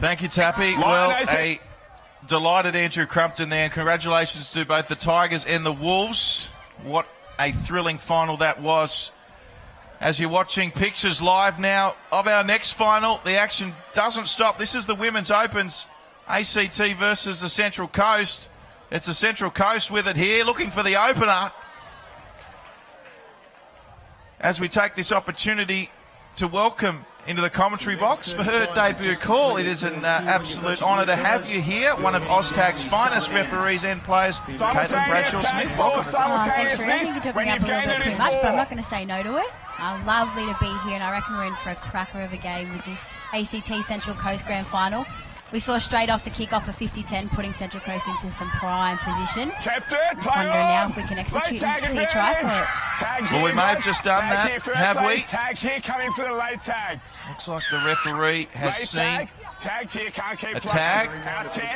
Thank you, Tappy. Well, a delighted Andrew Crumpton there, and congratulations to both the Tigers and the Wolves. What a thrilling final that was. As you're watching pictures live now of our next final, the action doesn't stop. This is the Women's Opens, ACT versus the Central Coast. It's the Central Coast with it here, looking for the opener. As we take this opportunity to welcome into the commentary box for her debut call. It is an absolute honour to have you here, one of OzTag's finest referees and players, Caitlin Bradshaw-Smith. Welcome. Thanks, Ray. I think you took me up a little bit too much, but I'm not going to say no to it. Lovely to be here, and I reckon we're in for a cracker of a game with this ACT Central Coast Grand Final. We saw straight off the kick-off a 50-10, putting Central Coast into some prime position. Just wondering now if we can execute and see a try for it. Well, we may have just done that, have we? Tag here coming for the late tag. Looks like the referee has seen a tag,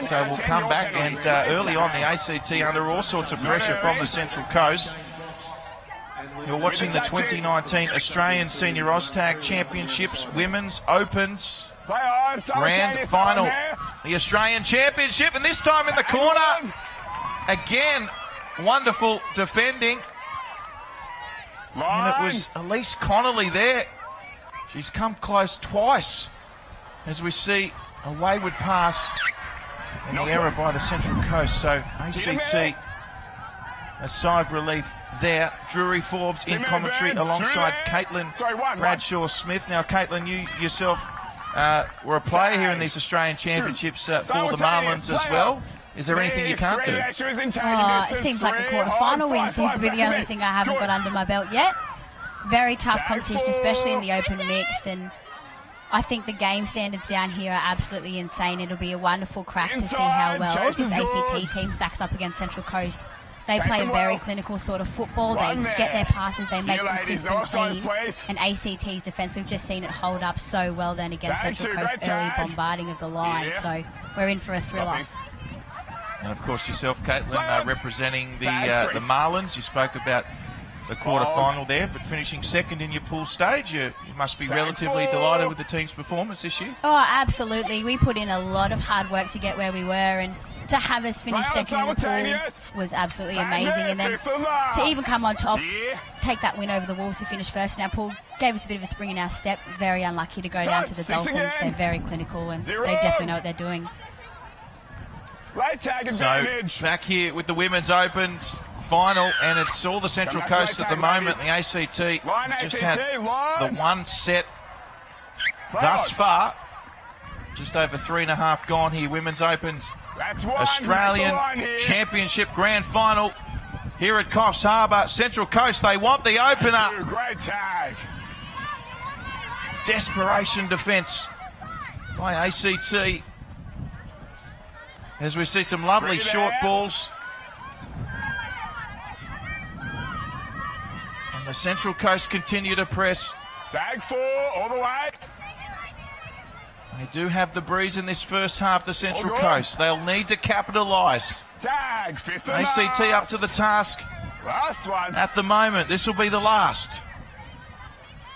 so we'll come back. And early on, the ACT under all sorts of pressure from the Central Coast. You're watching the 2019 Australian Senior OzTag Championships Women's Opens Grand Final. The Australian Championship, and this time in the corner. Again, wonderful defending. And it was Elise Connolly there. She's come close twice as we see a wayward pass and the error by the Central Coast. So ACT, a sigh of relief there. Drury Forbes in commentary alongside Caitlin Bradshaw-Smith. Now, Caitlin, you yourself were a player here in these Australian Championships for the Marlins as well. Is there anything you can't do? It seems like a quarter-final win seems to be the only thing I haven't got under my belt yet. Very tough competition, especially in the open mixed, and I think the game standards down here are absolutely insane. It'll be a wonderful crack to see how well this ACT team stacks up against Central Coast. They play a very clinical sort of football. They get their passes, they make them crisp and clean. And ACT's defence, we've just seen it hold up so well then against Central Coast early bombarding of the line. So we're in for a thriller. And of course yourself, Caitlin, representing the Marlins. You spoke about the quarter-final there, but finishing second in your pool stage, you must be relatively delighted with the team's performance this year. Oh, absolutely. We put in a lot of hard work to get where we were, and to have us finish second in the pool was absolutely amazing. And then to even come on top, take that win over the Wolves who finished first in our pool, gave us a bit of a spring in our step. Very unlucky to go down to the Dolphins. They're very clinical and they definitely know what they're doing. So back here with the Women's Opens final, and it's all the Central Coast at the moment. The ACT just had the one set thus far. Just over 3.5 gone here. Women's Opens Australian Championship Grand Final here at Coffs Harbour. Central Coast, they want the opener. Great tag. Desperation defence by ACT. As we see some lovely short balls. And the Central Coast continue to press. Tag 4 all the way. They do have the breeze in this first half, the Central Coast. They'll need to capitalise. Tag, ACT up to the task. Last one. At the moment, this will be the last.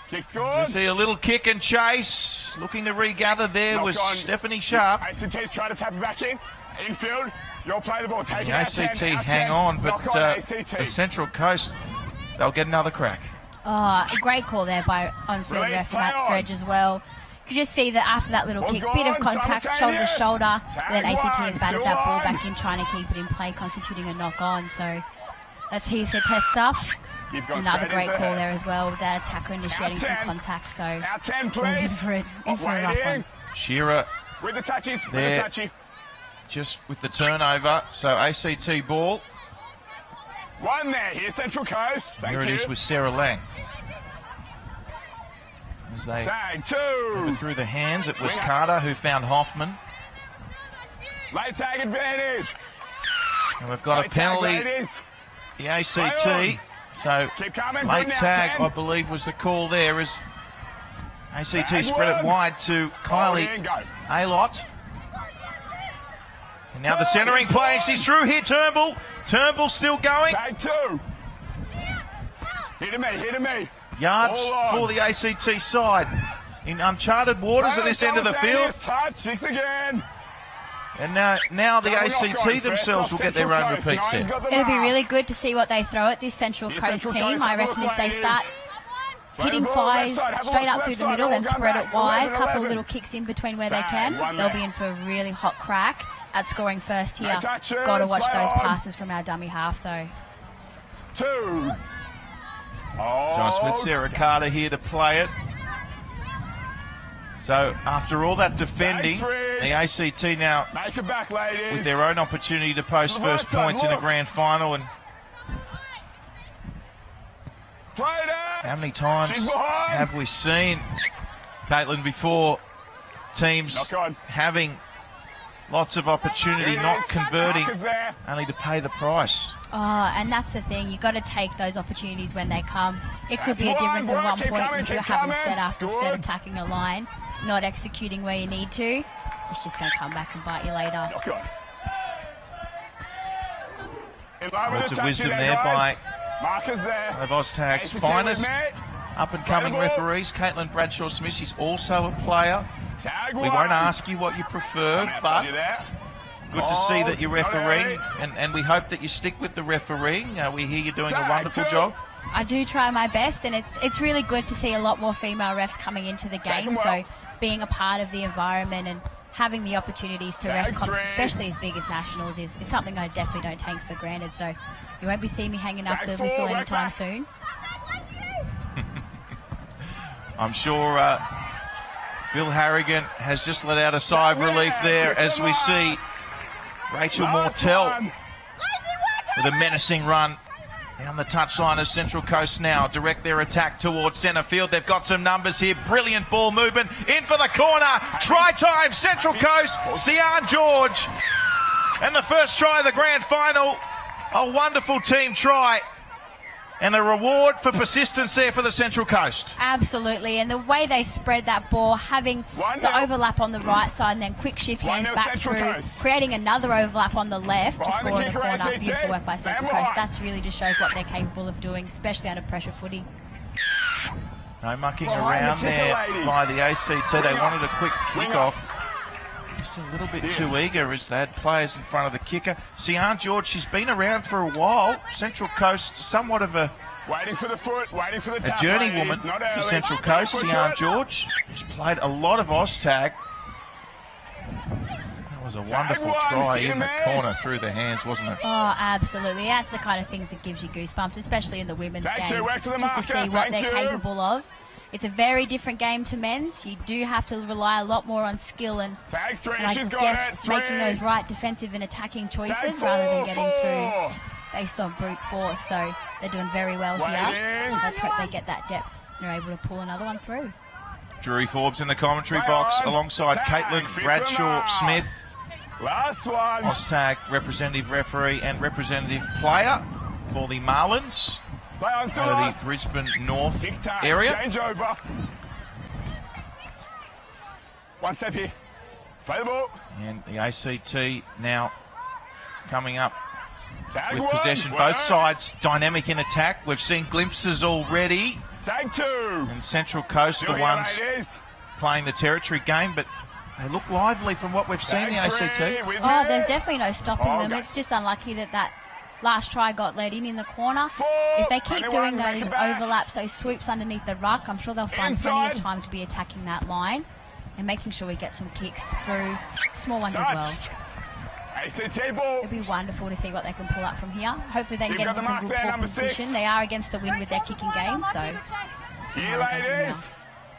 Kick scored. You see a little kick and chase. Looking to regather there was Stephanie Sharp. ACT's trying to tap it back in. Infield, you'll play the ball. Take the ACT hang on, but the Central Coast, they'll get another crack. Oh, a great call there by on-field ref Matt Dredge as well. You could just see that after that little kick, bit of contact, shoulder to shoulder, then ACT have batted that ball back in, trying to keep it in play, constituting a knock-on. So let's see if their tests up. Another great call there as well, with that attacker initiating some contact. So we're in for a rough one. Shearer with the touches, there, just with the turnover. So ACT ball. One there, here's Central Coast. Here it is with Sarah Lang. As they move it through the hands, it was Carter who found Hoffman. Late tag advantage. And we've got a penalty, the ACT. So late tag, I believe, was the call there as ACT spread it wide to Kylie Alott. And now the centering play, and she's through here, Turnbull. Turnbull still going. Tag 2. Hit me. Yards for the ACT side. in uncharted waters at this end of the field. Touch, 6 again. And now the ACT themselves will get their own repeat set. It'll be really good to see what they throw at this Central Coast team. I reckon if they start hitting fires straight up through the middle, then spread it wide, a couple of little kicks in between where they can, they'll be in for a really hot crack at scoring first here. Got to watch those passes from our dummy half, though. 2. John Smith, Sarah Carter here to play it. So after all that defending, the ACT now Make it back, ladies. with their own opportunity to post first points in a grand final. And how many times have we seen, Caitlin, before teams having lots of opportunity, not converting, only to pay the price? Oh, and that's the thing. You've got to take those opportunities when they come. It could be a difference of 1 point if you're having set after set attacking a line, not executing where you need to. It's just going to come back and bite you later. Words of wisdom there by one of OzTag's finest up-and-coming referees, Caitlin Bradshaw-Smith. She's also a player. We won't ask you what you prefer, but good to see that you're refereeing, and we hope that you stick with the refereeing. We hear you're doing a wonderful job. I do try my best, and it's really good to see a lot more female refs coming into the game. So being a part of the environment and having the opportunities to ref comps, especially as big as nationals, is something I definitely don't take for granted. So you won't be seeing me hanging up the whistle anytime soon. I'm sure Bill Harrigan has just let out a sigh of relief there as we see Rachel Mortell with a menacing run down the touchline of Central Coast now. Direct their attack towards centre field. They've got some numbers here. Brilliant ball movement. In for the corner. Try time. Central Coast. Sian George. And the first try of the grand final. A wonderful team try. And a reward for persistence there for the Central Coast. Absolutely. And the way they spread that ball, having the overlap on the right side and then quick shift hands back through, creating another overlap on the left to score in the corner. Beautiful work by Central Coast. That really just shows what they're capable of doing, especially under pressure footy. No mucking around there by the ACT. They wanted a quick kick-off. Just a little bit too eager as they had players in front of the kicker. Sian George, she's been around for a while. Central Coast, somewhat of a journeywoman for Central Coast. Sian George, she's played a lot of OzTag. That was a wonderful try in the corner through the hands, wasn't it? Oh, absolutely. That's the kind of things that gives you goosebumps, especially in the women's game, just to see what they're capable of. It's a very different game to men's. You do have to rely a lot more on skill and I guess making those right defensive and attacking choices rather than getting through based on brute force. So they're doing very well here. Let's hope they get that depth and are able to pull another one through. Drury Forbes in the commentary box alongside Caitlin Bradshaw-Smith. Last one. OzTag representative referee and representative player for the Marlins. Out of the Brisbane North area. Change over. One step here. Play the ball. And the ACT now coming up with possession. Both sides dynamic in attack. We've seen glimpses already. Tag 2. And Central Coast, the ones playing the territory game, but they look lively from what we've seen, the ACT. Oh, there's definitely no stopping them. It's just unlucky that last try got let in the corner. If they keep doing those overlaps, those swoops underneath the ruck, I'm sure they'll find plenty of time to be attacking that line and making sure we get some kicks through, small ones as well. It'll be wonderful to see what they can pull up from here. Hopefully they can get into some good ball position. They are against the wind with their kicking game, so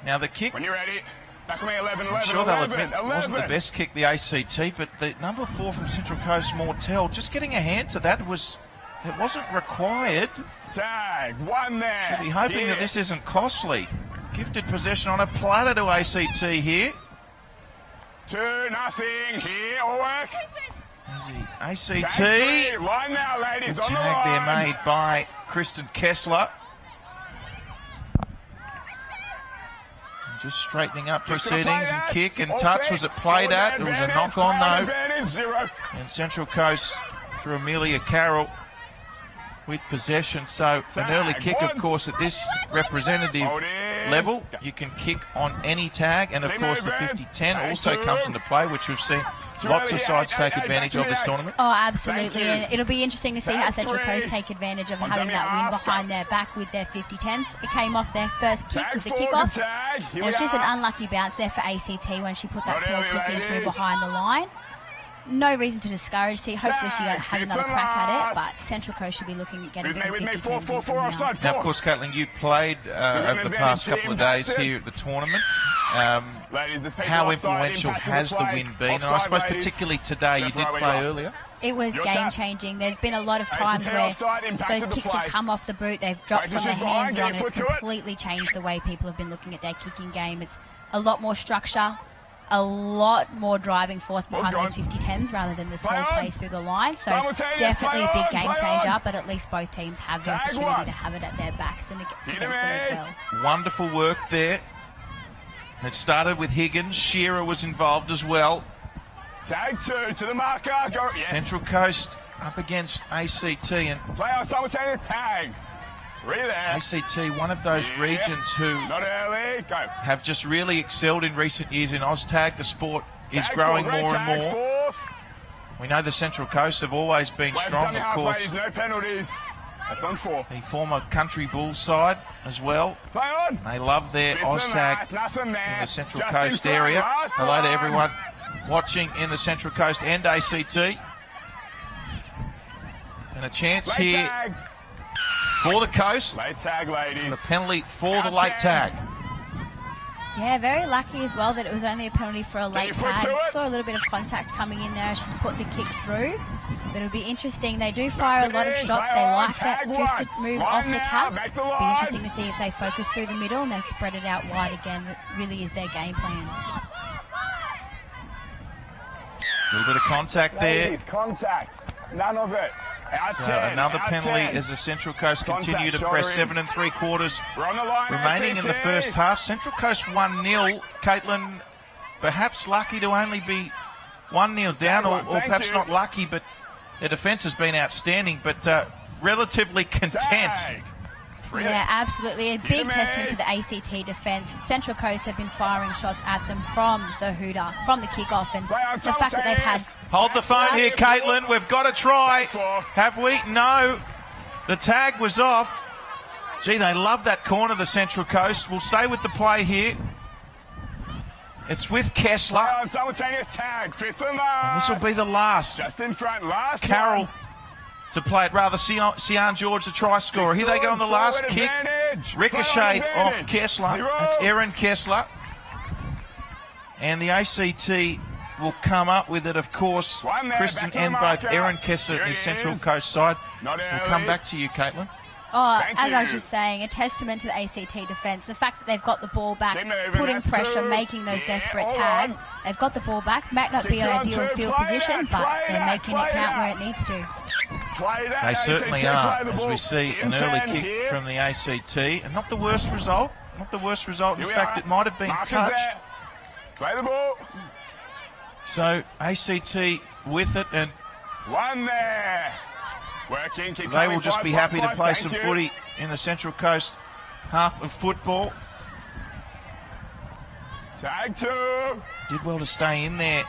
now the kick, when you're ready. Back on me, 11, I'm sure they'll admit it wasn't the best kick, the ACT, but the number 4 from Central Coast, Mortell, just getting a hand to that it wasn't required. Tag, one there. Should be hoping that this isn't costly. Gifted possession on a platter to ACT here. 2-0 here, all work. There's the ACT. Line now, ladies, on the tag there line. made by Kristen Kessler. Just straightening up proceedings and kick and touch. Was it played at? There was a knock on though. And Central Coast through Amelia Carroll with possession. So an early kick, of course, at this representative level, you can kick on any tag, and of course the 50-10 also comes into play, which we've seen lots of sides take advantage of this tournament. Oh, absolutely, and it'll be interesting to see how Central Coast take advantage of having that win behind their back with their 50-10s. It came off their first kick with the kickoff. It was just an unlucky bounce there for ACT when she put that small kick in through behind the line. No reason to discourage T. Hopefully she has another crack at it, but Central Coast should be looking at getting some 50-10s. Now, of course, Caitlin, you played over the past couple of days here at the tournament. How influential has the win been? And I suppose particularly today, you did play earlier. It was game-changing. There's been a lot of times where those kicks have come off the boot, they've dropped from their hands wrong. It's completely changed the way people have been looking at their kicking game. It's a lot more structure, a lot more driving force behind those 50-10s rather than the small plays through the line. So definitely a big game changer, but at least both teams have the opportunity to have it at their backs and against them as well. Wonderful work there. It started with Higgins. Shearer was involved as well. Tag 2 to the marker. Go. Yes. Central Coast up against ACT, and Play on simultaneous tag. ACT, one of those regions who have just really excelled in recent years in OzTag. The sport is growing more and more. We know the Central Coast have always been strong, of course. No penalties. That's on 4. The former Country Bulls side as well. Play on. They love their OzTag in the Central Coast area. Hello to everyone watching in the Central Coast and ACT. And a chance here for the Coast. Late tag, ladies. And a penalty for the late tag. Yeah, very lucky as well that it was only a penalty for a late tag. Saw a little bit of contact coming in there. She's put the kick through. But it'll be interesting. They do fire a lot of shots. They like that drifted move off the tap. It'll be interesting to see if they focus through the middle and then spread it out wide again. That really is their game plan. A little bit of contact there. Ladies, contact. None of it. So another penalty as the Central Coast continue to press 7 3/4 remaining in the first half. Central Coast 1-0. Caitlin, perhaps lucky to only be 1-0 down, or perhaps not lucky, but their defence has been outstanding, but relatively content. Yeah, absolutely. A big testament to the ACT defence. Central Coast have been firing shots at them from the hooter, from the kickoff, and the fact that they've had... Hold the phone here, Caitlin. We've got to try. Have we? No. The tag was off. Gee, they love that corner, the Central Coast. We'll stay with the play here. It's with Kessler. Simultaneous tag. 5th and And this will be the last. Just in front. Last Carroll one. to play it, rather Sian George, the try scorer. Here they go on the last kick. Ricochet off Kessler. That's Erin Kessler. And the ACT will come up with it, of course. Kristen and both Erin Kessler and the Central Coast side. We'll come back to you, Caitlin. Oh, as I was just saying, a testament to the ACT defence. The fact that they've got the ball back, putting pressure, making those desperate tags. They've got the ball back. Might not be ideal field position, but they're making it count where it needs to. They certainly are, as we see an early kick from the ACT. And not the worst result. Not the worst result. In fact, it might have been touched. Play the ball. So ACT with it, and one there. Working, they will just be happy to play some footy in the Central Coast half of football. Tag 2. Did well to stay in there.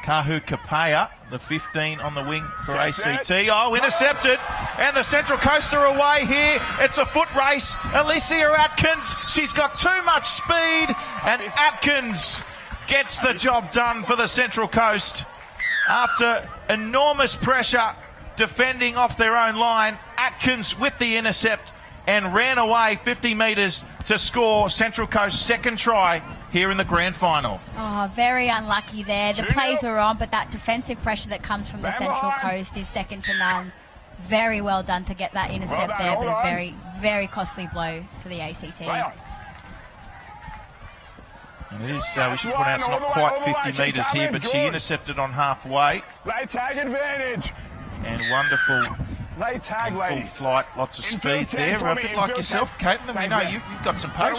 Kahu Kapea, the 15 on the wing for ACT. Oh, intercepted. And the Central Coast are away here. It's a foot race. Alicia Atkins, she's got too much speed. And Atkins gets the job done for the Central Coast. After enormous pressure, defending off their own line, Atkins with the intercept and ran away 50 metres to score Central Coast's second try here in the grand final. Oh, very unlucky there. The plays were on, but that defensive pressure that comes from the Central Coast is second to none. Very well done to get that intercept there, but a very, very costly blow for the ACT. And it is, we should point out, it's not quite 50 metres here, but she intercepted on halfway. Late tag advantage. And wonderful late tag, full flight, lots of speed there. A bit like yourself, Caitlin. We know you've got some pace.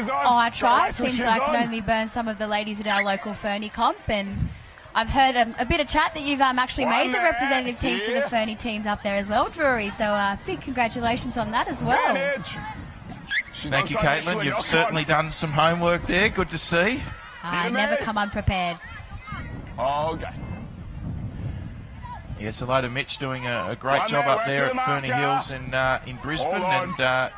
Oh, I try. Seems like I can only burn some of the ladies at our local Fernie comp, and I've heard a bit of chat that you've actually made the representative team for the Fernie teams up there as well, Drury. So big congratulations on that as well. Thank you, Caitlin. You've certainly done some homework there. Good to see. I never come unprepared. Okay. Yes, hello to Mitch doing a great job up there at Ferny Hills in Brisbane. And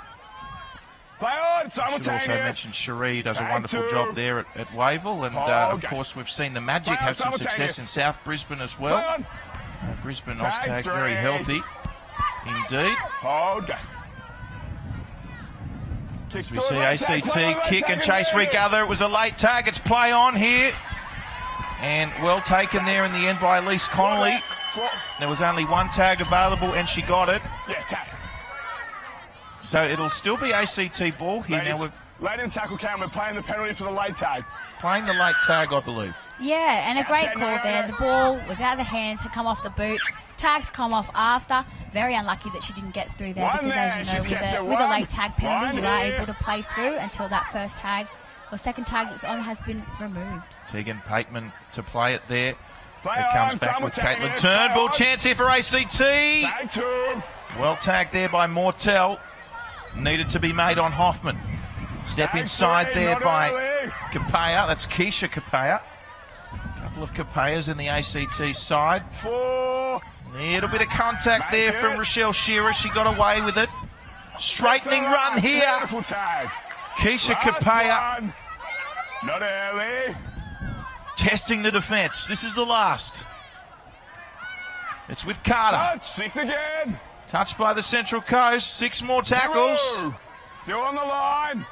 Play on, should also mention Cherie does a wonderful job there at Wavell. And of course, we've seen the Magic have some success in South Brisbane as well. Brisbane OzTag very healthy indeed. Okay. As we see ACT kick and chase Rick Other. It was a late tag. It's play on here. And well taken there in the end by Elise Connolly. There was only one tag available and she got it. Yeah, tag. So it'll still be ACT ball here. Ladies, now we've late in tackle count, we're playing the penalty for the late tag. playing the late tag, I believe. Yeah, and a great call there. The ball was out of the hands, had come off the boot. Tags come off after. Very unlucky that she didn't get through there because, as you know, with a late tag penalty, you are able to play through until that first tag or second tag that's on has been removed. Tegan Pateman to play it there. It comes back with Caitlin Turnbull. Chance here for ACT. Well tagged there by Mortel. Needed to be made on Hoffman. Step inside there by Capea. That's Keisha Capea. A couple of Capeas in the ACT side. A little bit of contact there from Rochelle Shearer. She got away with it. Straightening run here. Keisha Capea. Not early. Testing the defence. This is the last. It's with Carter. Touch, 6 again. Touched by the Central Coast. 6 more tackles. Still on the line.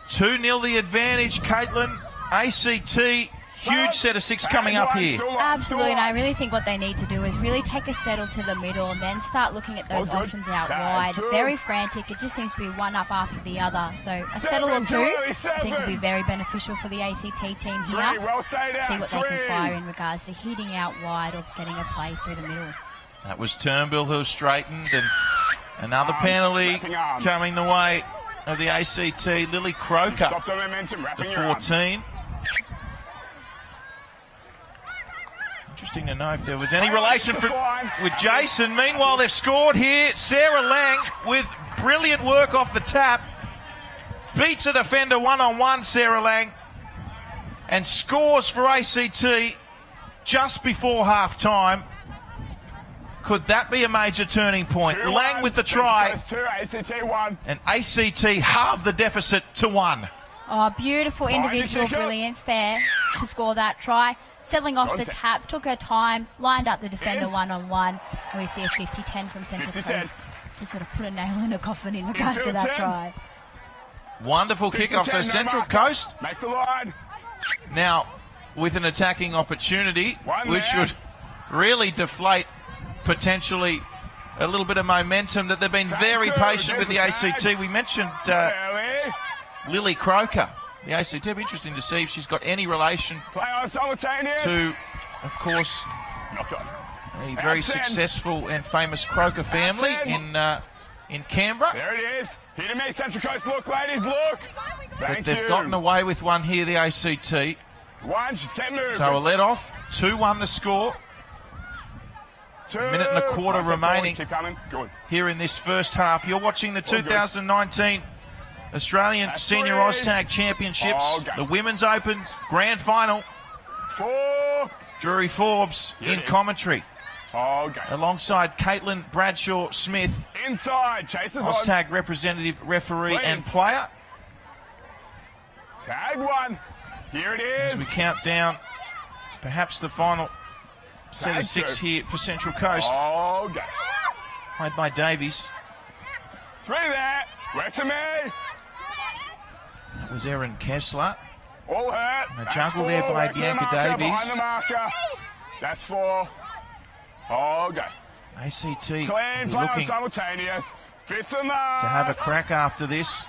2-0 the advantage, Caitlin. ACT, huge set of 6 coming up here. Absolutely, and I really think what they need to do is really take a settle to the middle and then start looking at those options out wide. Very frantic. It just seems to be one up after the other. So a settle or two, I think, will be very beneficial for the ACT team here. See what they can fire in regards to hitting out wide or getting a play through the middle. That was Turnbull who straightened, and another penalty coming the way of the ACT. Lily Croker, the 14. Interesting to know if there was any relation with Jason. Meanwhile, they've scored here. Sarah Lang with brilliant work off the tap. Beats a defender one-on-one, Sarah Lang. And scores for ACT just before half-time. Could that be a major turning point? Lang with the try. And ACT halved the deficit to 1. Oh, beautiful individual brilliance there to score that try. Settling off the tap, took her time, lined up the defender one-on-one. And we see a 50-10 from Central Coast to sort of put a nail in a coffin in regards to that try. Wonderful kickoff. So Central Coast now with an attacking opportunity, which should really deflate potentially a little bit of momentum. That they've been very patient with the ACT. We mentioned Lily Croker. The ACT, be interesting to see if she's got any relation to, of course, a very successful and famous Croker family in Canberra. There it is. Here to me, Central Coast. Look, ladies, look. But they've gotten away with one here, the ACT. Just kept moving. So a let off. 2-1 the score. A minute and a quarter remaining here in this first half. You're watching the 2019 Australian Senior OzTag Championships, the Women's Open Grand Final. Drury Forbes in commentary. Alongside Caitlin Bradshaw-Smith, OzTag representative, referee and player. Tag 1. Here it is. As we count down, perhaps the final set of 6 here for Central Coast. Played by Davies. 3 there. Where to me? That was Erin Kessler. All hurt. And a juggle there by Bianca Davies. That's 4. ACT Clean, looking simultaneous. 5th and to have a crack after this.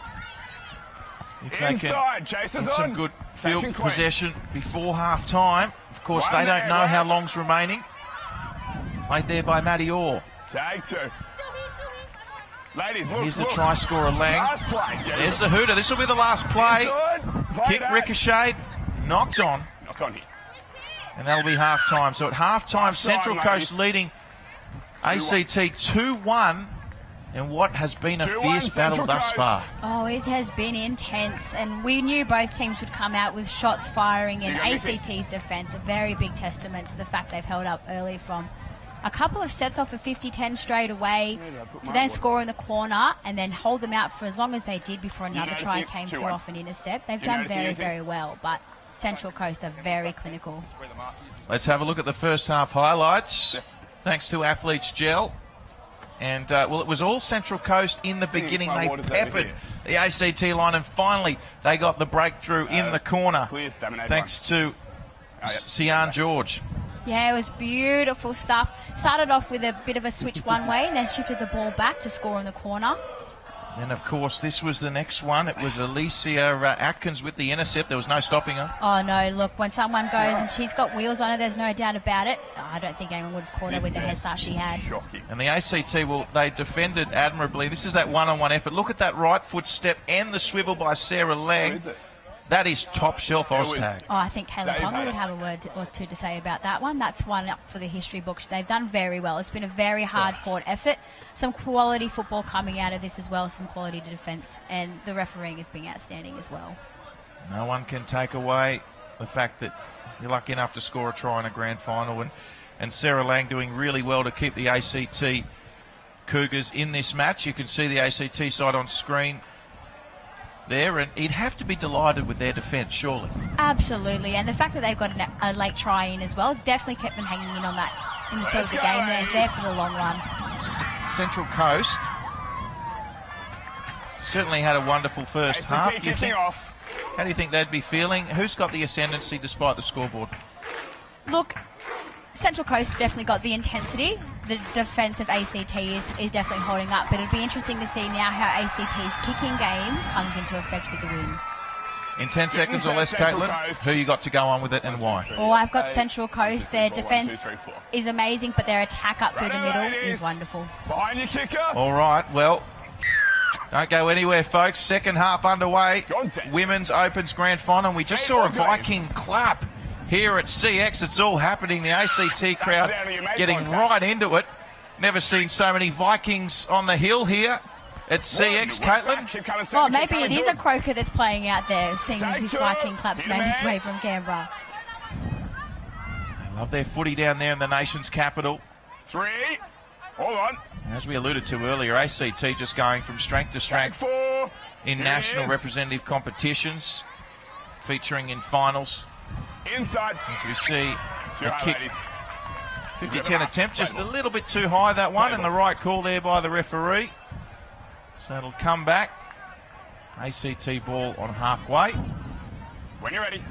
If they can get some good field possession before half-time. Of course, they don't know how long's remaining. Played there by Maddie Orr. Tag 2. Ladies, here's the try scorer, Lang. There's the hooter. This will be the last play. Kick ricocheted, knocked on. And that'll be half-time. So at half-time, Central Coast leading ACT 2-1 And what has been a 2-1 fierce battle Central thus Coast. far. Oh, it has been intense, and we knew both teams would come out with shots firing, and ACT's defence, a very big testament to the fact they've held up early from a couple of sets off of 50-10 straight away to then score in the corner and then hold them out for as long as they did before another try came through off an intercept. They've done very, very well, but Central Coast are very clinical. Let's have a look at the first half highlights. Thanks to Athletes Gel. And, well, it was all Central Coast in the beginning. They peppered the ACT line, and finally they got the breakthrough in the corner. Thanks to Sian George. Yeah, it was beautiful stuff. Started off with a bit of a switch one way and then shifted the ball back to score in the corner. And, of course, this was the next one. It was Alicia Atkins with the intercept. There was no stopping her. Oh, no, look, when someone goes and she's got wheels on her, there's no doubt about it. I don't think anyone would have caught her with the head start she had. And the ACT, well, they defended admirably. This is that one-on-one effort. Look at that right foot step and the swivel by Sarah Lang. That is top shelf OzTag. Oh, I think Kayla Ponga would have a word or two to say about that one. That's one up for the history books. They've done very well. It's been a very hard-fought effort. Some quality football coming out of this as well, some quality defence, and the refereeing has been outstanding as well. No one can take away the fact that you're lucky enough to score a try in a grand final, and Sarah Lang doing really well to keep the ACT Cougars in this match. You can see the ACT side on screen there, and he'd have to be delighted with their defence, surely. Absolutely, and the fact that they've got a late try in as well definitely kept them hanging in on that in the sort of the game. They're there for the long run. Central Coast certainly had a wonderful first half. How do you think they'd be feeling? Who's got the ascendancy despite the scoreboard? Look, Central Coast definitely got the intensity. The defence of ACT is definitely holding up, but it'll be interesting to see now how ACT's kicking game comes into effect with the win. In 10 seconds or less, Caitlin, who you got to go on with it and why? Oh, I've got Central Coast. Their defence is amazing, but their attack up through the middle is wonderful. Behind your kicker. All right, well, don't go anywhere, folks. Second half underway. Women's Opens Grand Final. And we just saw a Viking clap here at CX. It's all happening. The ACT crowd getting right into it. Never seen so many Vikings on the hill here at CX, Caitlin. Well, maybe it is a croaker that's playing out there, seeing as this Viking clap's made its way from Canberra. They love their footy down there in the nation's capital. 3. Hold on. As we alluded to earlier, ACT just going from strength to strength in national representative competitions, featuring in finals. Inside. As we see a kick, 50-10 attempt, just a little bit too high, that one, and the right call there by the referee. So it'll come back. ACT ball on halfway. When you're ready.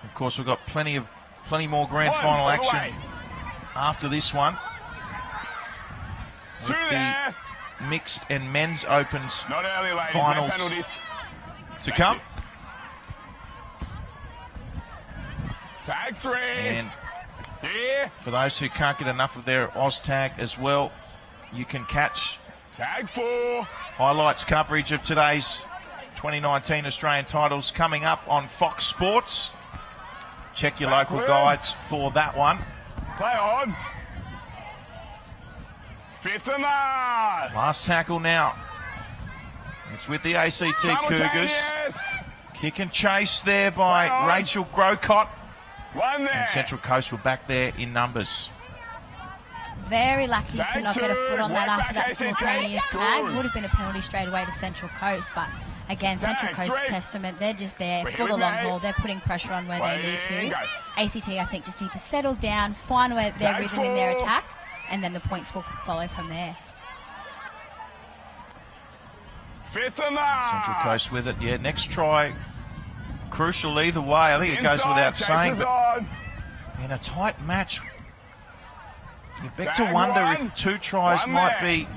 Of course, we've got plenty more grand final action after this one. With the mixed and men's opens finals to come. Tag 3. And for those who can't get enough of their OzTag as well, you can catch Tag 4. Highlights coverage of today's 2019 Australian titles coming up on Fox Sports. Check your local guides for that one. Play on. 5th and last tackle now. It's with the ACT Cougars. Kick and chase there by Rachel Grocott. And Central Coast were back there in numbers. Very lucky to not get a foot on that after that simultaneous tag. Would have been a penalty straight away to Central Coast, but again, Central Coast testament, they're just there for the long haul. They're putting pressure on where they need to. ACT, I think, just need to settle down, find where their rhythm in their attack, and then the points will follow from there. Central Coast with it, yeah. Next try, crucial either way. I think it goes without saying, but in a tight match, you beg to wonder if 2 tries might be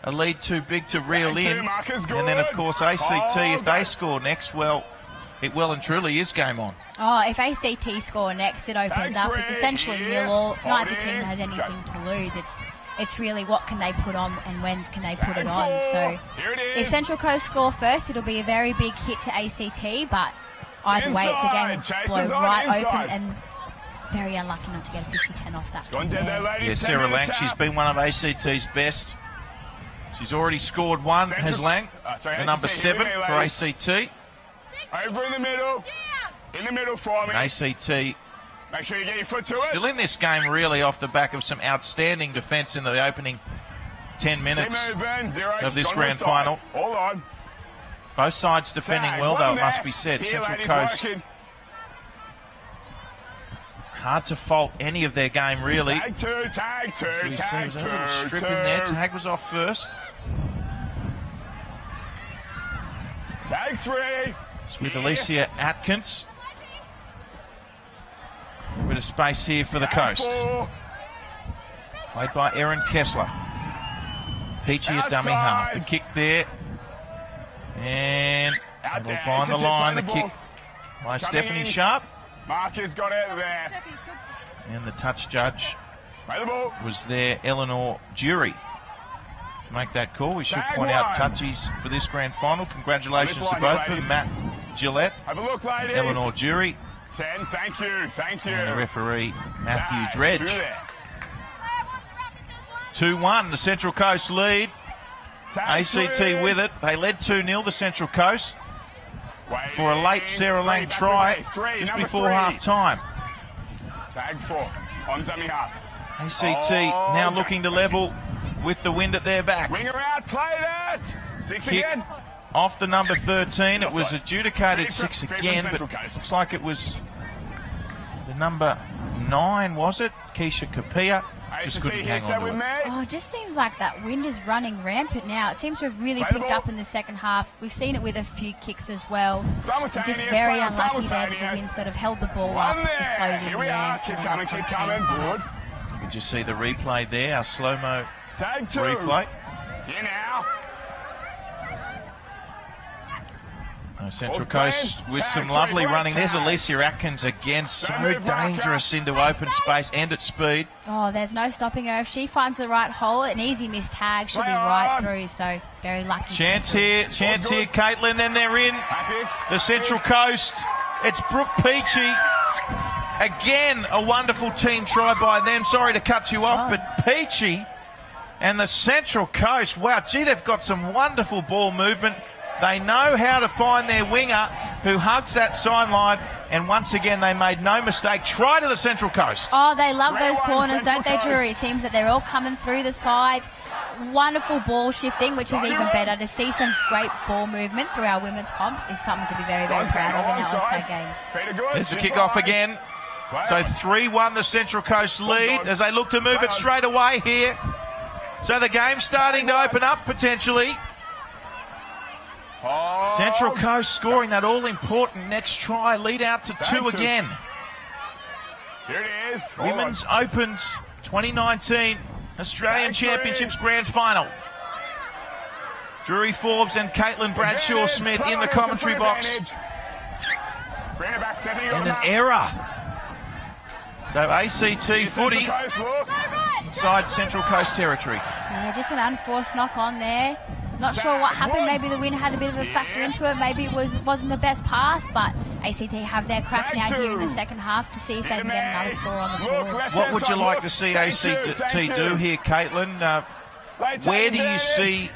a lead too big to reel in. And then, of course, ACT, if they score next, well, it well and truly is game on. Oh, if ACT score next, it opens up. It's essentially nil. Neither team has anything to lose. It's really what can they put on and when can they put it on. So if Central Coast score first, it'll be a very big hit to ACT, but either way, it's a game blow right open and very unlucky not to get a 50-10 off that. Gone dead there, ladies. Yeah, 10 Sarah Lang, minutes she's out. been one of ACT's best. She's already scored one, has Lang, the number 7 for ACT. Over in the middle. In the middle for me. ACT Make sure you get your foot to it. still in this game really off the back of some outstanding defence in the opening 10 minutes of this grand final. Hold on. Both sides defending Tag, well, one though, it there. must be said. Here, Central ladies, Coast, working. hard to fault any of their game, really. Tag two, tag two, So we see tag there was a little two, strip in there. Tag was off first. Tag three. It's with Alicia Atkins. A bit of space here for the Tag Coast. four. Played by Erin Kessler. Peachy a dummy half. The kick there. And Out they'll there. find the It's a line. The tip, kick ball. by Coming Stephanie in. Sharp. Marcus got it there. And the touch judge Play the ball. was there, Eleanor Jury. To make that call, we should Tag point out one. touchies for this grand final. Congratulations This to one, both of ladies. them. Matt Gillette, Have a look, ladies. Eleanor Jury, 10. Thank you. Thank you. and the referee Matthew Tag, Dredge. through there. 2-1, the Central Coast lead. Tag ACT three. with it. They led 2-0, the Central Coast, Waiting. for a late Sarah Three, Lang back try away. Three, just number before 3. half-time. Tag 4 on dummy half. ACT Oh, now okay. looking to level with the wind at their back. Winger out, play that. 6 Kick again. off the number 13. It was adjudicated Favourite 6 from again, but Central Coast. looks like it was the number 9, was it? Keisha Kapia. Just ACT couldn't hang hits that on with to me. it. Oh, it just seems like that wind is running rampant now. It seems to have really Play the picked ball. up in the second half. We've seen it with a few kicks as well. Simultaneous, Just very play on unlucky there that the simultaneous. wind sort of held the ball One up and there. floated in Here the we are. air. Keep and coming, ended keep up coming. paying for it. Good. You can just see the replay there, our slow-mo Tag 2. replay. Here now. Central Ball's Coast playing. with Tag some three, lovely great running. There's tag. Alicia Atkins again, so Don't move, Mark, dangerous into open space and at speed. Oh, there's no stopping her. If she finds the right hole, an easy missed tag, she'll be Play right on. through. So very lucky. Chance here, Caitlin, then they're in. Happy. The Central Coast, it's Brooke Peachy. Again, a wonderful team try by them. Sorry to cut you off, but Peachy and the Central Coast, wow, gee, they've got some wonderful ball movement. They know how to find their winger who hugs that sideline, and once again, they made no mistake. Try to the Central Coast. Oh, they love Great those one, corners, Central don't they, Coast. Drury? It seems that they're all coming through the sides. Wonderful ball shifting, which is even better. To see some great ball movement through our women's comps is something to be very, very proud of in our OzTag game. There's the kick-off again. So 3-1 the Central Coast lead as they look to move it straight away here. So the game's starting to open up potentially. Central Coast scoring that all-important next try, lead out to 2 again. Here it is. Women's Opens 2019 Australian Championships Grand Final. Drury Forbes and Caitlin Bradshaw Smith in the commentary box. Bring it back, 70 And an error. So ACT footy inside Central Coast territory. Yeah, just an unforced knock on there. Not sure what happened. Maybe the wind had a bit of a factor into it. Maybe it wasn't the best pass, but ACT have their crack now here in the second half to see if they can get another score on the board. What would you like to see ACT do here, Caitlin? Where do you see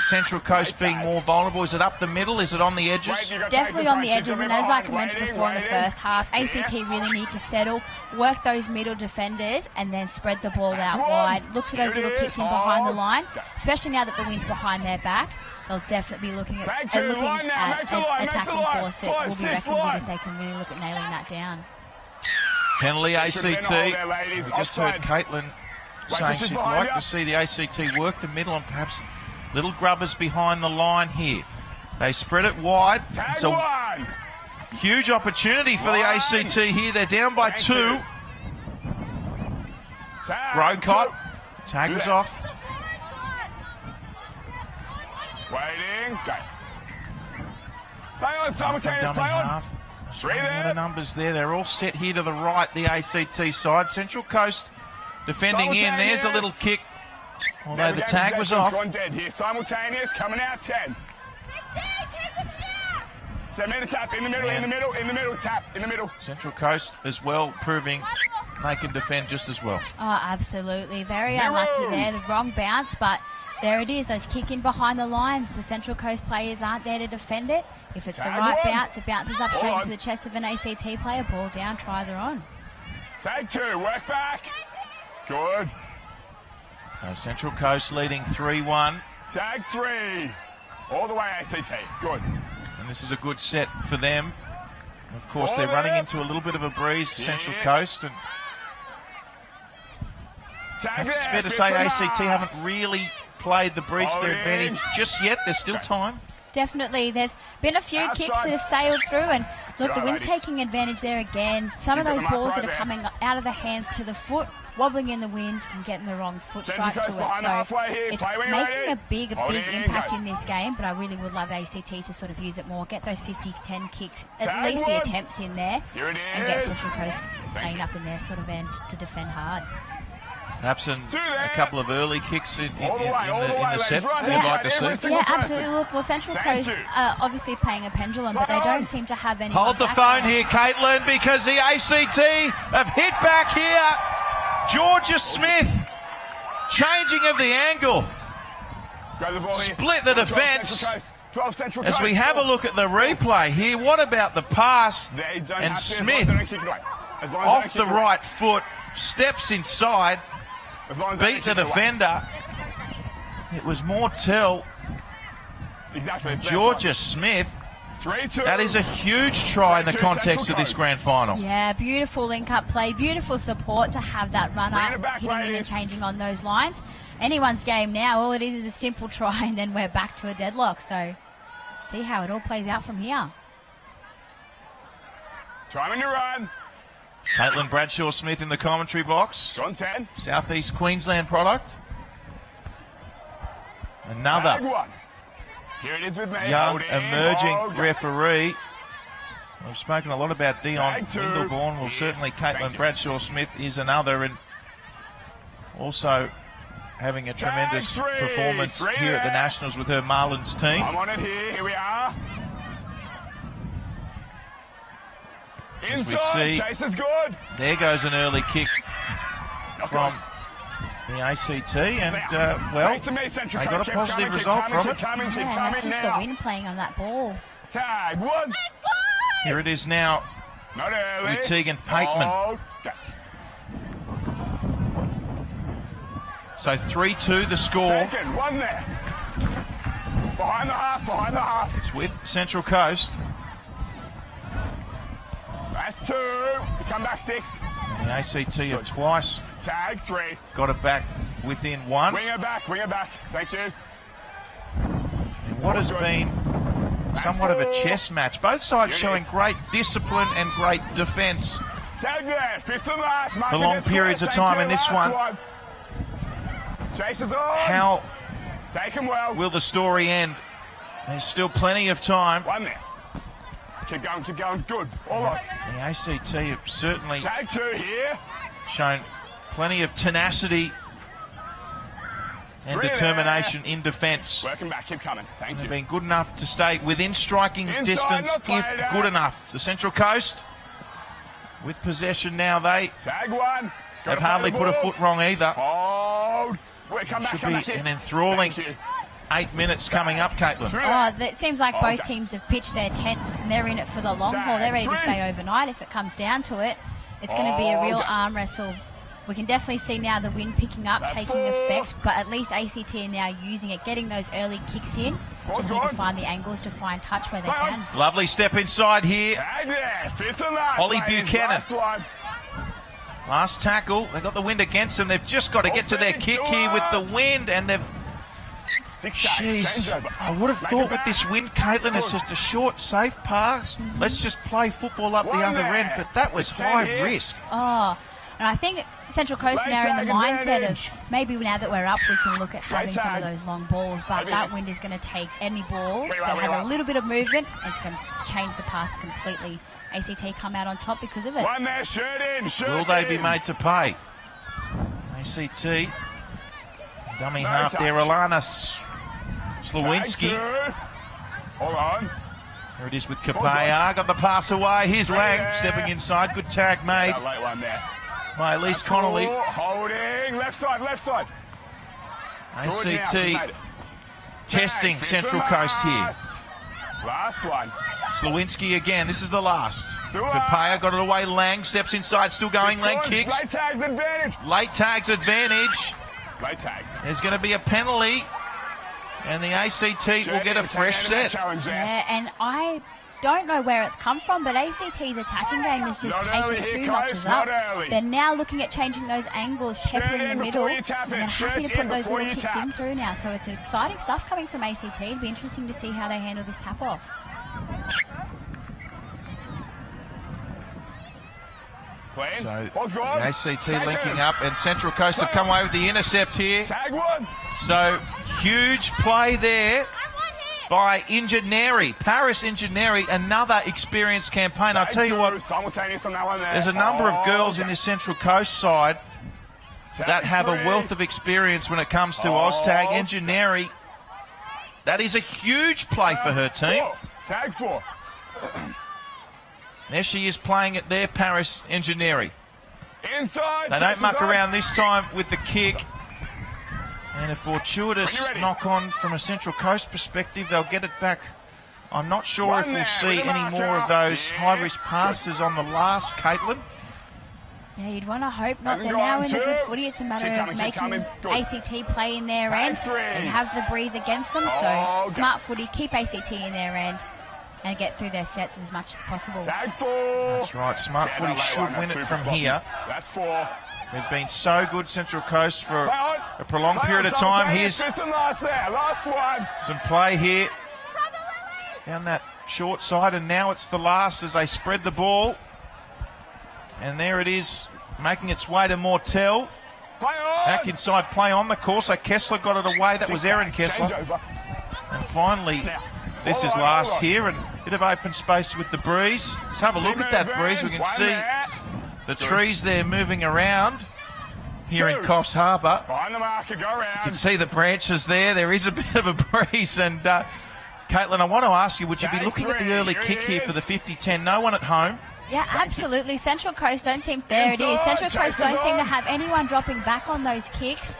Central Coast being more vulnerable? Is it up the middle? Is it on the edges? Definitely on the edges, and as I mentioned before in the first half, ACT really need to settle, work those middle defenders, and then spread the ball out wide. Look for those little kicks in behind the line, especially now that the wind's behind their back. They'll definitely be looking at attacking force. It will be reckoned with if they can really look at nailing that down. Penalty ACT. We just heard Caitlin saying she'd like to see the ACT work the middle and perhaps little grubbers behind the line here. They spread it wide. It's a huge opportunity for the ACT here. They're down by 2. Grocott. Tag was off. Waiting. Go. Play on, From simultaneous, dummy play on. half. Three Running out there. of numbers there. They're all set here to the right, the ACT side. Central Coast defending in. There's a little kick. Although the tag was off. Gone dead here. Simultaneous, coming out 10. 10 metre tap in the middle, in the middle, in the middle, tap in the middle. Central Coast as well proving they can defend just as well. Oh, absolutely. Very unlucky there. The wrong bounce, but there it is. Those kick in behind the lines. The Central Coast players aren't there to defend it. If it's the right bounce, it bounces up straight into the chest of an ACT player. Ball down, tries are on. Tag 2, work back. Good. So Central Coast leading 3-1. Tag 3. All the way ACT. Good. And this is a good set for them. Of course, they're running into a little bit of a breeze, Central Coast. And it's fair to say ACT haven't really played the breeze to their advantage just yet. There's still time. Definitely. There's been a few kicks that have sailed through, and look, the wind's taking advantage there again. Some of those balls that are coming out of the hands to the foot, wobbling in the wind and getting the wrong foot strike to it. So it's making a big impact in this game, but I really would love ACT to sort of use it more, get those 50-10 kicks, at least the attempts in there, and get Central Coast playing up in their sort of end to defend hard. Perhaps a couple of early kicks in the set you'd like to see. Yeah, absolutely. Look, well, Central Coast obviously playing a pendulum, but they don't seem to have any. Hold the phone here, Caitlin, because the ACT have hit back here. Georgia Smith changing of the angle. Split the defence. As we have a look at the replay here, what about the pass? And Smith, off the right foot, steps inside, beat the defender. It was Mortel. Georgia Smith. 3-2. That is a huge try in the context of this grand final. Yeah, beautiful link-up play, beautiful support to have that run-up, hitting in and changing on those lines. Anyone's game now, all it is a simple try, and then we're back to a deadlock. So see how it all plays out from here. Try when you run. Caitlin Bradshaw-Smith in the commentary box. On 10. Southeast Queensland product. Another One. Here it is with me. young emerging referee. We've spoken a lot about Dion Windelborn. Well, certainly Caitlin Bradshaw-Smith is another, and also having a tremendous performance here at the Nationals with her Marlins team. I'm on it here. Here we are. As we see, Chase is good. there goes an early kick from the ACT, and well, they got a positive result from it. Yeah, that's just the wind playing on that ball. Tag 1. Here it is now Not early. with Tegan Pateman. Okay. So 3-2 the score. Taken. 1 there. Behind the half. Behind the half. It's with Central Coast. That's 2. You come back 6. And the ACT have twice Tag 3. got it back within 1. Wing it back. Wing it back. Thank you. And what has been somewhat of a chess match. Both sides showing great discipline and great defence Tag there. 5th and last. for long periods of time in this one. Chase is on. How Take him well. will the story end? There's still plenty of time. 1 there. Keep going. Keep going. Good. All right. The ACT have certainly Tag 2 here. shown plenty of tenacity and 3 determination in defence. Working back. Keep coming. Thank They've you. been good enough to stay within striking distance, not played if out. good enough. The Central Coast, with possession now, they Tag 1. have hardly put a foot wrong either. Hold. Wait, come back. Should Come back be here. an enthralling Thank you. 8 minutes coming up, Caitlin. Oh, it seems like both teams have pitched their tents and they're in it for the long haul. They're ready to stay overnight if it comes down to it. It's going to be a real arm wrestle. We can definitely see now the wind picking up, taking effect, but at least ACT are now using it, getting those early kicks in. Just need to find the angles to find touch where they can. Lovely step inside here. Tag there. 5th and last. Holly ladies. Buchanan. Last one. Last tackle. They've got the wind against them. They've just got to get to their kick here with the wind, and they've... 6 tags. Jeez, I would have thought with this wind, Caitlin, it's just a short, safe pass. Let's just play football up the other end, but that was high risk. Oh, and I think Central Coast now are in the mindset of maybe now that we're up, we can look at having some of those long balls, but that wind is going to take any ball that has a little bit of movement, and it's going to change the path completely. ACT come out on top because of it. 1 there. Shirt in. Shirt Will they be in. made to pay? ACT. Dummy No half touch. there, Alana Slawinski. Tag 2. Hold on. There it is with Kapaya. Got the pass away. Here's Lang stepping inside. Good tag made. That late one there. by Elise Connolly. Holding. Left side, left side. ACT testing Central Coast here. Last one. Slawinski again. This is the last. Kapaya got it away. Lang steps inside. Still going. Lang kicks. Late tags advantage. Late tags advantage. Late tags. There's going to be a penalty. And the ACT will get a fresh set. Yeah, and I don't know where it's come from, but ACT's attacking game is just taking 2 notches up. They're now looking at changing those angles, peppering the middle, and they're happy to put those little kicks in through now. So it's exciting stuff coming from ACT. It'd be interesting to see how they handle this tap off. So the ACT linking up, and Central Coast have come away with the intercept here. Tag one. So huge play there by Ingenierie. Paris Ingenierie, another experienced campaign. I'll tell you what, Simultaneous on that one there. there's a number of girls in this Central Coast side that have a wealth of experience when it comes to OzTag. Ingenierie, that is a huge play for her team. Tag 4. There she is playing it there, Paris Ingenierie. Inside. They don't muck around this time with the kick. And a fortuitous knock-on from a Central Coast perspective. They'll get it back. I'm not sure if we'll see any more of those high-risk passes on the last, Caitlin. Yeah, you'd want to hope not. They're now in the good footy. It's a matter of making ACT play in their end and have the breeze against them. So smart footy, keep ACT in their end and get through their sets as much as possible. Tag 4. That's right. Smart footy should win it from here. That's 4. They've been so good, Central Coast, for a prolonged period of time. Here's last one. some play here down that short side, and now it's the last as they spread the ball. And there it is, making its way to Mortel. Back inside play on the course. So Kessler got it away. That was Erin Kessler. And finally, this is last here, and a bit of open space with the breeze. Let's have a look at that breeze. We can see the trees there moving around here in Coffs Harbour. Behind the marker, go round. You can see the branches there. There is a bit of a breeze. And Caitlin, I want to ask you, would you be looking at the early kick here for the 50-10? No one at home. Yeah, absolutely. Central Coast don't seem... There it is. Central Coast don't seem to have anyone dropping back on those kicks.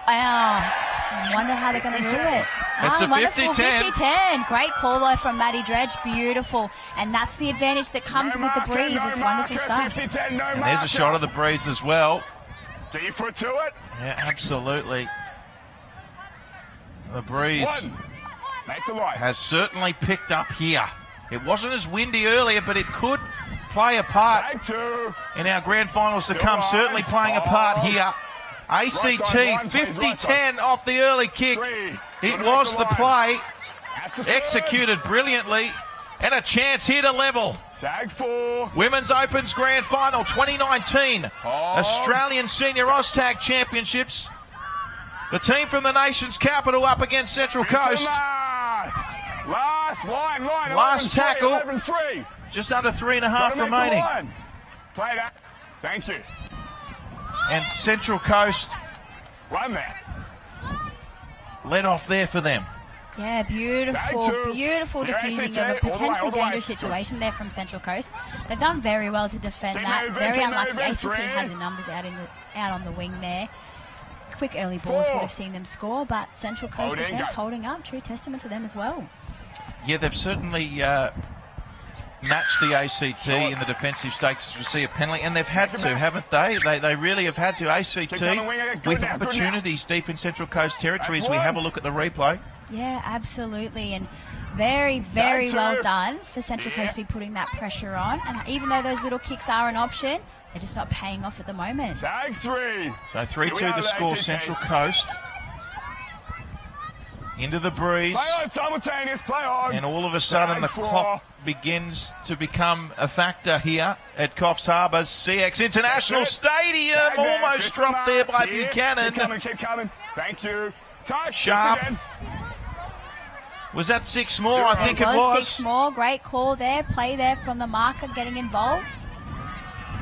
I wonder how they're going to do it. It's a 50-10. 50-10. Great call, though, from Maddie Dredge. Beautiful. And that's the advantage that comes with the breeze. It's wonderful stuff. And there's a shot of the breeze as well. Deep foot to it. Yeah, absolutely. The breeze has certainly picked up here. It wasn't as windy earlier, but it could play a part in our grand finals to come. Certainly playing a part here. ACT 50-10 off the early kick. It was the play. Executed brilliantly. And a chance here to level. Tag 4. Women's Opens Grand Final 2019. Australian Senior OzTag Championships. The team from the nation's capital up against Central Coast. Last tackle. 11-3. Just under 3.5 remaining. Play that. Thank you. And Central Coast One there. led off there for them. Yeah, beautiful, beautiful defusing of a potentially dangerous situation there from Central Coast. They've done very well to defend that. Very unlucky. ACT had the numbers out on the wing there. Quick early balls would have seen them score, but Central Coast defence holding up. True testament to them as well. Yeah, they've certainly matched the ACT in the defensive stakes as we see a penalty, and they've had to, haven't they? They really have had to. ACT with opportunities deep in Central Coast territory as we have a look at the replay. Yeah, absolutely, and very, very well done for Central Coast to be putting that pressure on. And even though those little kicks are an option, they're just not paying off at the moment. Tag 3. So 3-2 the score, Central Coast. Into the breeze. Play on, simultaneous, play on. And all of a sudden the clock begins to become a factor here at Coffs Harbour's CX International Stadium. Almost dropped there by Buchanan. Keep coming. Thank you. Sharp. Was that 6 more? I think it was. 6 more. Great call there. Play there from the marker getting involved.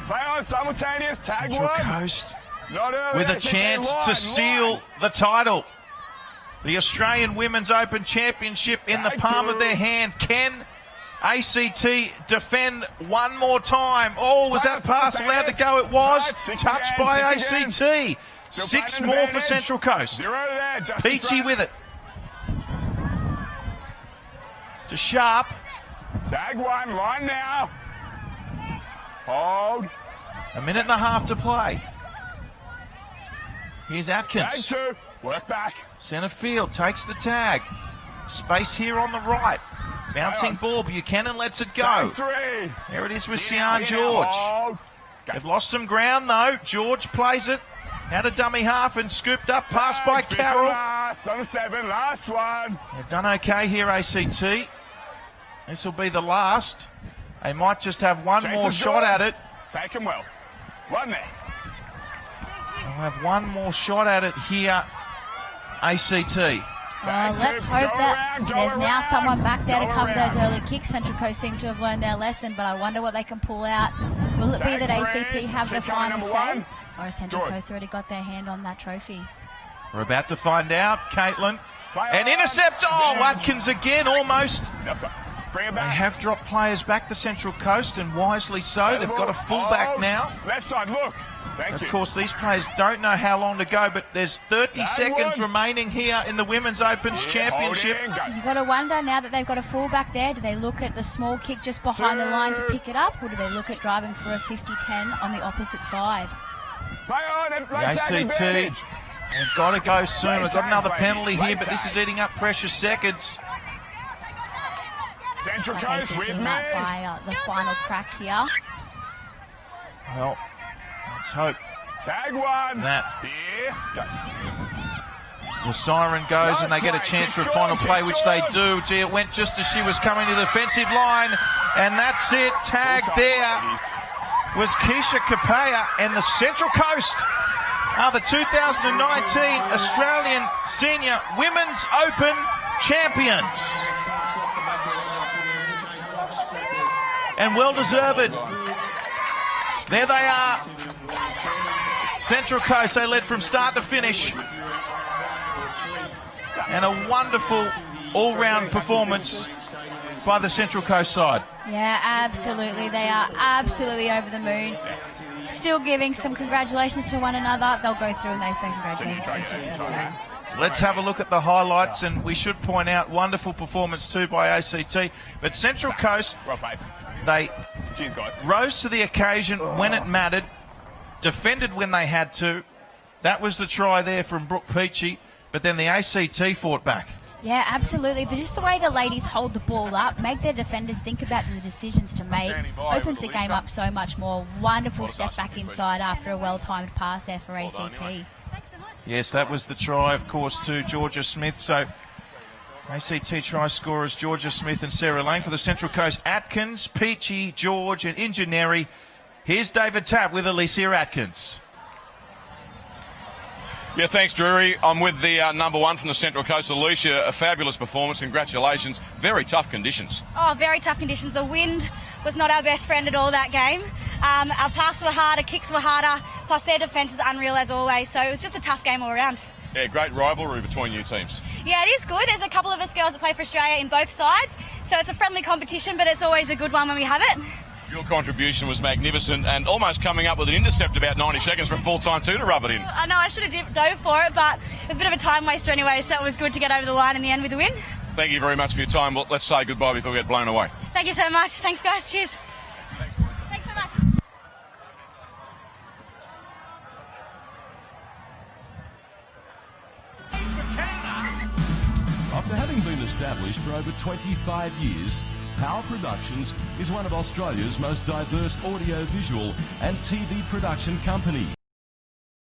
Play on, simultaneous, tag Central 1. Coast with a chance to seal the title. The Australian Women's Open Championship in the palm of their hand. Can ACT defend one more time. Oh, was that pass allowed to go? It was. Touched by ACT. 6 more for Central Coast. Peachy with it. To Sharp. Tag one, line now. Hold. A minute and a half to play. Here's Atkins. Tag 2, work back. Centre field takes the tag. Space here on the right. Bouncing ball, Buchanan lets it go. Tag 3. There it is with Sian George. Hold. They've lost some ground though. George plays it. Had a dummy half and scooped up. Pass by Carroll. Last, on the 7, last one. They've done okay here, ACT. This will be the last. They might just have one more shot at it. Take him well. One there. They'll have one more shot at it here, ACT. Well, let's hope that there's now someone back there to cover those early kicks. Central Coast seem to have learned their lesson, but I wonder what they can pull out. Will it be that ACT have the final say, or has Central Coast already got their hand on that trophy? We're about to find out. Caitlin. An intercept. Oh, Watkins again, almost. Bring it They back. have dropped players back to Central Coast, and wisely so. They've got a fullback now. Left side, look. Thank you. Of course, these players don't know how long to go, but there's 30 seconds remaining here in the Women's Opens Championship. You've got to wonder, now that they've got a fullback there, do they look at the small kick just behind the line to pick it up, or do they look at driving for a 50-10 on the opposite side? The ACT, they've got to go soon. We've got another penalty here, but this is eating up precious seconds. Central Looks like Coast ACT with me. might fire the final crack here. Well, let's hope Tag one. that Here. Go. the siren goes and they get a chance for a final play, which they do. Gee, it went just as she was coming to the defensive line, and that's it. Tag there was Keisha Kapea, and the Central Coast are the 2019 Australian Senior Women's Open champions. And well deserved. There they are. Central Coast, they led from start to finish. And a wonderful all-round performance by the Central Coast side. Yeah, absolutely. They are absolutely over the moon. Still giving some congratulations to one another. They'll go through and they say congratulations to ACT too. Let's have a look at the highlights, and we should point out wonderful performance too by ACT. But Central Coast, they rose to the occasion when it mattered, defended when they had to. That was the try there from Brooke Peachy, but then the ACT fought back. Yeah, absolutely. Just the way the ladies hold the ball up, make their defenders think about the decisions to make, opens the game up so much more. Wonderful step back inside after a well-timed pass there for ACT. Yes, that was the try, of course, to Georgia Smith. So ACT try scorers Georgia Smith and Sarah Lane. For the Central Coast, Atkins, Peachy, George and Ingeniery. Here's David Tapp with Alicia Atkins. Yeah, thanks, Drury. I'm with the number one from the Central Coast, Alicia. A fabulous performance. Congratulations. Very tough conditions. Oh, very tough conditions. The wind was not our best friend at all that game. Our passes were harder, kicks were harder, plus their defence is unreal as always. So it was just a tough game all around. Yeah, great rivalry between you teams. Yeah, it is good. There's a couple of us girls that play for Australia in both sides. So it's a friendly competition, but it's always a good one when we have it. Your contribution was magnificent and almost coming up with an intercept about 90 seconds for a full-time two to rub it in. I know I should have dove for it, but it was a bit of a time waster anyway, so it was good to get over the line in the end with the win. Thank you very much for your time. Well, let's say goodbye before we get blown away. Thank you so much. Thanks, guys. Cheers. Thanks so much. After having been established for over 25 years, Power Productions is one of Australia's most diverse audio-visual and TV production companies.